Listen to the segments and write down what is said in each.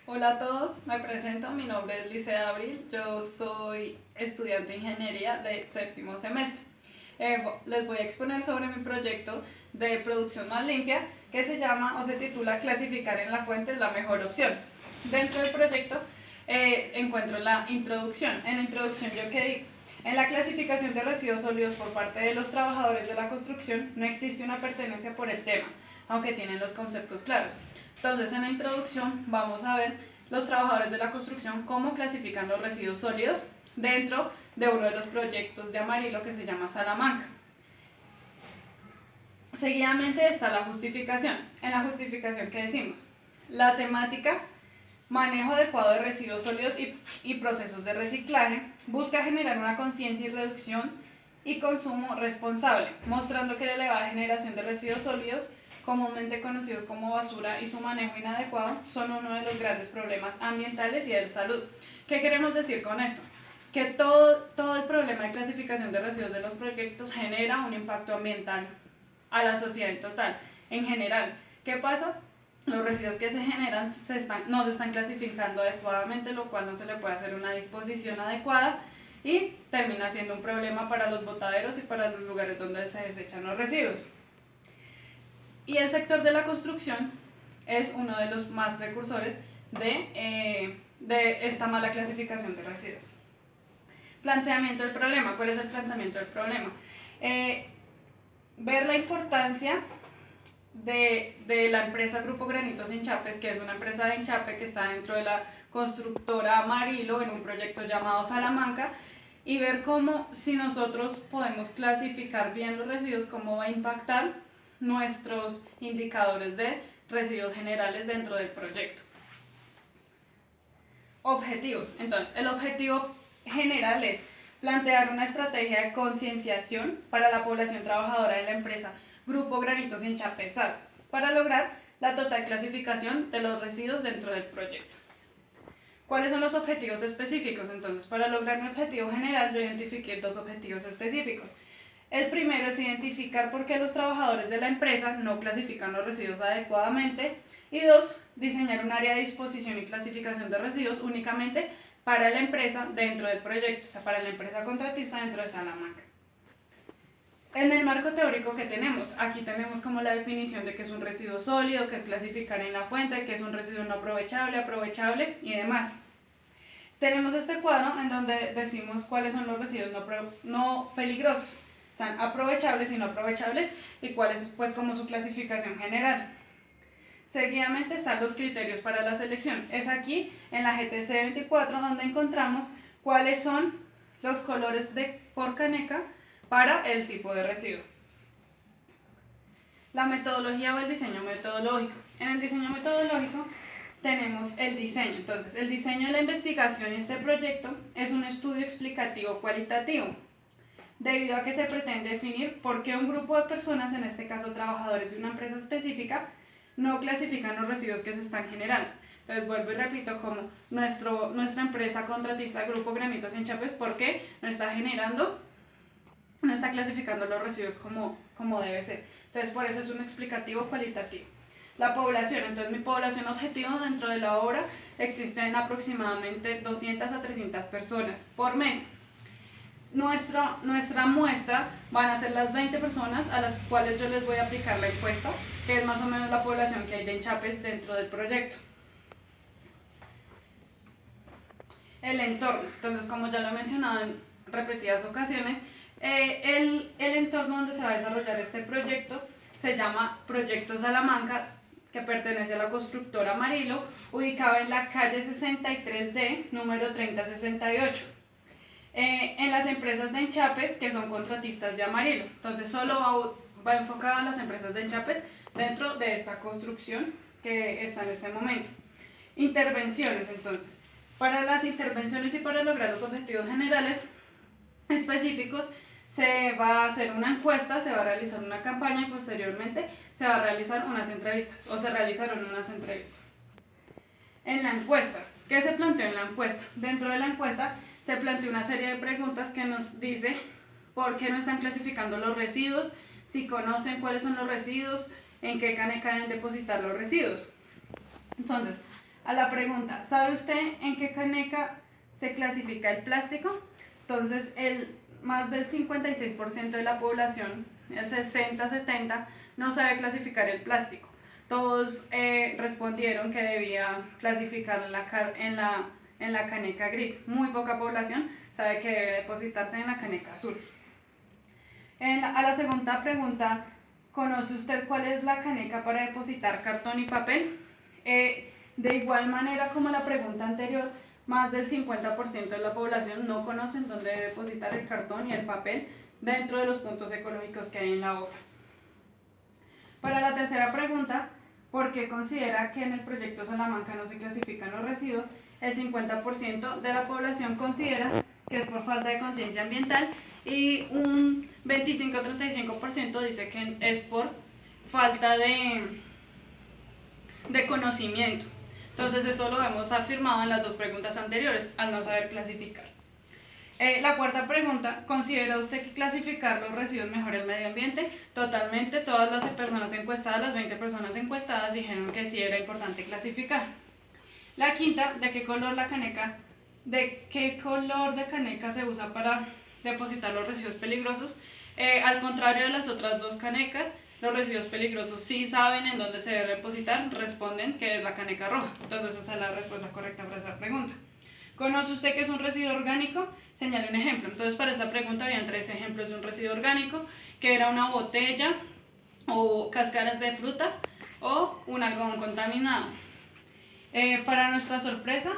Hola a todos, me presento, mi nombre es Licea Abril, yo soy estudiante de ingeniería de séptimo semestre. Les voy a exponer sobre mi proyecto de producción más limpia que se llama o se titula Clasificar en la fuente es la mejor opción. Dentro del proyecto encuentro la introducción. En la introducción yo que digo, en la clasificación de residuos sólidos por parte de los trabajadores de la construcción no existe una pertenencia por el tema, aunque tienen los conceptos claros. Entonces, en la introducción vamos a ver los trabajadores de la construcción cómo clasifican los residuos sólidos dentro de uno de los proyectos de Amarillo que se llama Salamanca. Seguidamente está la justificación. En la justificación, ¿qué decimos? La temática, manejo adecuado de residuos sólidos y procesos de reciclaje, busca generar una conciencia y reducción y consumo responsable, mostrando que la elevada generación de residuos sólidos, comúnmente conocidos como basura, y su manejo inadecuado son uno de los grandes problemas ambientales y de salud. ¿Qué queremos decir con esto? Que todo el problema de clasificación de residuos de los proyectos genera un impacto ambiental a la sociedad en total. En general, ¿qué pasa? Los residuos que se generan no se están clasificando adecuadamente, lo cual no se le puede hacer una disposición adecuada y termina siendo un problema para los botaderos y para los lugares donde se desechan los residuos. Y el sector de la construcción es uno de los más precursores de esta mala clasificación de residuos. Planteamiento del problema. ¿Cuál es el planteamiento del problema? Ver la importancia de la empresa Grupo Granitos Enchapes, que es una empresa de enchape que está dentro de la constructora Amarillo en un proyecto llamado Salamanca, y ver cómo, si nosotros podemos clasificar bien los residuos, cómo va a impactar nuestros indicadores de residuos generales dentro del proyecto. Objetivos. Entonces, el objetivo general es plantear una estrategia de concienciación para la población trabajadora de la empresa Grupo Granitos Enchapes SAS para lograr la total clasificación de los residuos dentro del proyecto. ¿Cuáles son los objetivos específicos? Entonces, para lograr mi objetivo general, yo identifiqué dos objetivos específicos. El primero es identificar por qué los trabajadores de la empresa no clasifican los residuos adecuadamente. Y dos, diseñar un área de disposición y clasificación de residuos únicamente para la empresa dentro del proyecto, o sea, para la empresa contratista dentro de Salamanca. En el marco teórico que tenemos, aquí tenemos como la definición de qué es un residuo sólido, qué es clasificar en la fuente, qué es un residuo no aprovechable, aprovechable y demás. Tenemos este cuadro en donde decimos cuáles son los residuos no peligrosos. Están aprovechables y no aprovechables y cuál es pues como su clasificación general. Seguidamente están los criterios para la selección. Es aquí en la GTC 24 donde encontramos cuáles son los colores por caneca para el tipo de residuo. La metodología o el diseño metodológico. En el diseño metodológico tenemos el diseño. Entonces, el diseño de la investigación y este proyecto es un estudio explicativo cualitativo, debido a que se pretende definir por qué un grupo de personas, en este caso trabajadores de una empresa específica, no clasifican los residuos que se están generando. Entonces vuelvo y repito, como nuestra empresa contratista Grupo Granitos Enchapes, ¿por qué no está clasificando los residuos como debe ser? Entonces por eso es un explicativo cualitativo. La población, entonces mi población objetivo dentro de la obra existen aproximadamente 200 a 300 personas por mes. Nuestra muestra van a ser las 20 personas a las cuales yo les voy a aplicar la encuesta, que es más o menos la población que hay de enchapes dentro del proyecto. El entorno, entonces como ya lo he mencionado en repetidas ocasiones, el entorno donde se va a desarrollar este proyecto se llama Proyecto Salamanca, que pertenece a la constructora Amarillo, ubicado en la calle 63D, número 3068. En las empresas de enchapes que son contratistas de Amarillo. Entonces solo va enfocada a las empresas de enchapes dentro de esta construcción que está en este momento. Intervenciones, entonces. Para las intervenciones y para lograr los objetivos generales específicos se va a hacer una encuesta, se va a realizar una campaña y posteriormente se va a realizar unas entrevistas o se realizaron unas entrevistas. En la encuesta, ¿qué se planteó en la encuesta? Dentro de la encuesta se planteó una serie de preguntas que nos dice por qué no están clasificando los residuos, si conocen cuáles son los residuos, en qué caneca deben depositar los residuos. Entonces, a la pregunta, ¿sabe usted en qué caneca se clasifica el plástico? Entonces, más del 56% de la población, el 60-70, no sabe clasificar el plástico. Todos respondieron que debía clasificar en la caneca gris. Muy poca población sabe que debe depositarse en la caneca azul. A la segunda pregunta, ¿conoce usted cuál es la caneca para depositar cartón y papel? De igual manera como la pregunta anterior, más del 50% de la población no conocen dónde depositar el cartón y el papel dentro de los puntos ecológicos que hay en la obra. Para la tercera pregunta, ¿por qué considera que en el proyecto Salamanca no se clasifican los residuos? El 50% de la población considera que es por falta de conciencia ambiental y un 25-35% dice que es por falta de conocimiento. Entonces esto lo hemos afirmado en las dos preguntas anteriores, al no saber clasificar. La cuarta pregunta, ¿considera usted que clasificar los residuos mejora el medio ambiente? Totalmente, todas las personas encuestadas, las 20 personas encuestadas, dijeron que sí era importante clasificar. La quinta, ¿de qué color de caneca se usa para depositar los residuos peligrosos? Al contrario de las otras dos canecas, los residuos peligrosos sí saben en dónde se debe depositar, responden que es la caneca roja. Entonces esa es la respuesta correcta para esa pregunta. ¿Conoce usted qué es un residuo orgánico? Señale un ejemplo. Entonces para esa pregunta habían 3 ejemplos de un residuo orgánico, que era una botella o cáscaras de fruta o un algodón contaminado. Para nuestra sorpresa,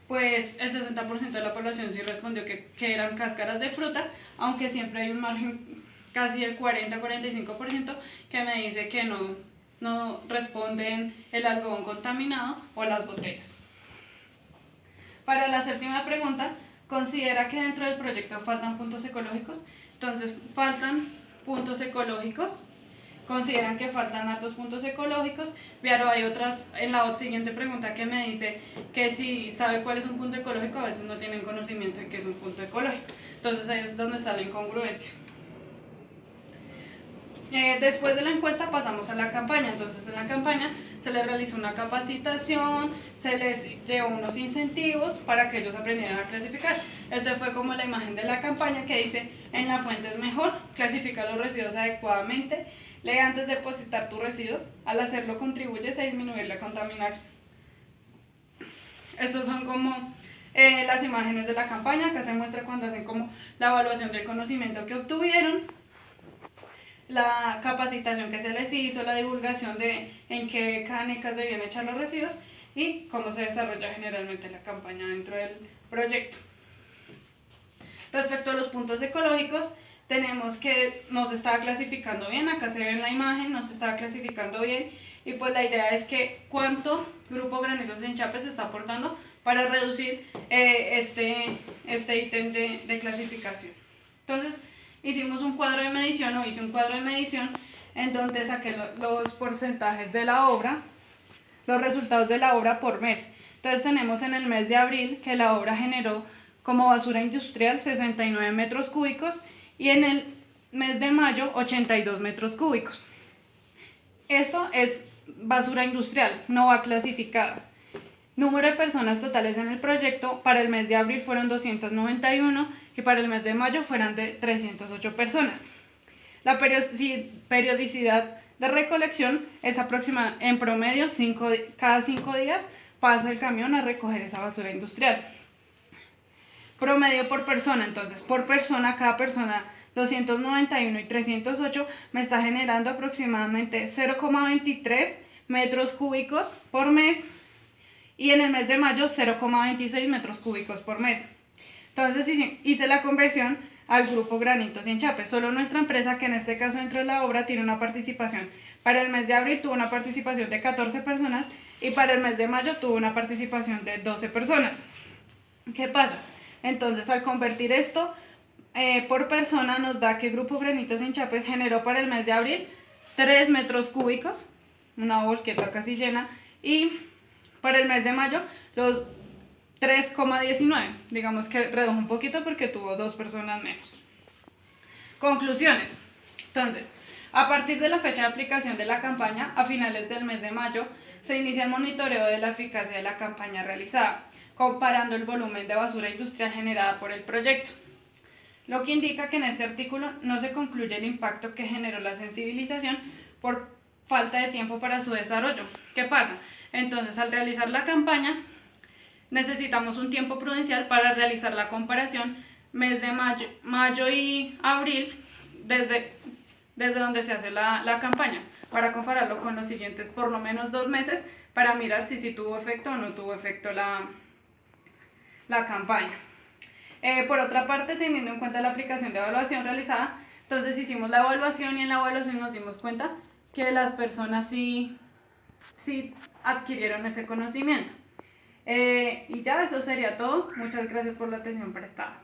pues el 60% de la población sí respondió que eran cáscaras de fruta, aunque siempre hay un margen casi el 40-45% que me dice que no responden el algodón contaminado o las botellas. Para la séptima pregunta, ¿considera que dentro del proyecto faltan puntos ecológicos? Entonces, faltan puntos ecológicos. Consideran que faltan hartos puntos ecológicos, pero hay otras, en la siguiente pregunta que me dice que si sabe cuál es un punto ecológico, a veces no tienen conocimiento de qué es un punto ecológico. Entonces ahí es donde está la incongruencia. Después de la encuesta pasamos a la campaña. Entonces en la campaña se les realizó una capacitación, se les dio unos incentivos para que ellos aprendieran a clasificar. Esta fue como la imagen de la campaña que dice: en la fuente es mejor, clasifica los residuos adecuadamente, lee antes de depositar tu residuo, al hacerlo contribuyes a disminuir la contaminación. Estos son como las imágenes de la campaña. Acá se muestra cuando hacen como la evaluación del conocimiento que obtuvieron, la capacitación que se les hizo, la divulgación de en qué canecas debían echar los residuos y cómo se desarrolla generalmente la campaña dentro del proyecto. Respecto a los puntos ecológicos, tenemos que no se estaba clasificando bien. Acá se ve en la imagen, no se estaba clasificando bien, y pues la idea es que cuánto Grupo Granitos Enchape se está aportando para reducir este ítem de clasificación. Entonces hicimos un cuadro de medición, o hice un cuadro de medición en donde saqué los porcentajes de la obra, los resultados de la obra por mes. Entonces tenemos en el mes de abril que la obra generó como basura industrial 69 metros cúbicos y en el mes de mayo 82 metros cúbicos. Esto es basura industrial, no va clasificada. Número de personas totales en el proyecto para el mes de abril fueron 291 y para el mes de mayo fueron de 308 personas. La periodicidad de recolección es aproximada, en promedio cada 5 días pasa el camión a recoger esa basura industrial. Promedio por persona, entonces por persona, cada persona 291 y 308 me está generando aproximadamente 0,23 metros cúbicos por mes, y en el mes de mayo 0,26 metros cúbicos por mes. Entonces hice la conversión al Grupo Granitos Enchape. Solo nuestra empresa, que en este caso dentro de la obra tiene una participación, para el mes de abril tuvo una participación de 14 personas y para el mes de mayo tuvo una participación de 12 personas. ¿Qué pasa? Entonces al convertir esto por persona nos da que Grupo Granitos Enchape generó para el mes de abril 3 metros cúbicos, una volqueta casi llena, y para el mes de mayo los 3,19, digamos que redujo un poquito porque tuvo 2 personas menos. Conclusiones. Entonces, a partir de la fecha de aplicación de la campaña, a finales del mes de mayo, se inicia el monitoreo de la eficacia de la campaña realizada, comparando el volumen de basura industrial generada por el proyecto, lo que indica que en este artículo no se concluye el impacto que generó la sensibilización por falta de tiempo para su desarrollo. ¿Qué pasa? Entonces, al realizar la campaña, necesitamos un tiempo prudencial para realizar la comparación mes de mayo y abril, desde donde se hace la campaña, para compararlo con los siguientes por lo menos 2 meses, para mirar si tuvo efecto o no tuvo efecto la campaña. Por otra parte, teniendo en cuenta la aplicación de evaluación realizada, entonces hicimos la evaluación y en la evaluación nos dimos cuenta que las personas sí adquirieron ese conocimiento. Y ya eso sería todo. Muchas gracias por la atención prestada.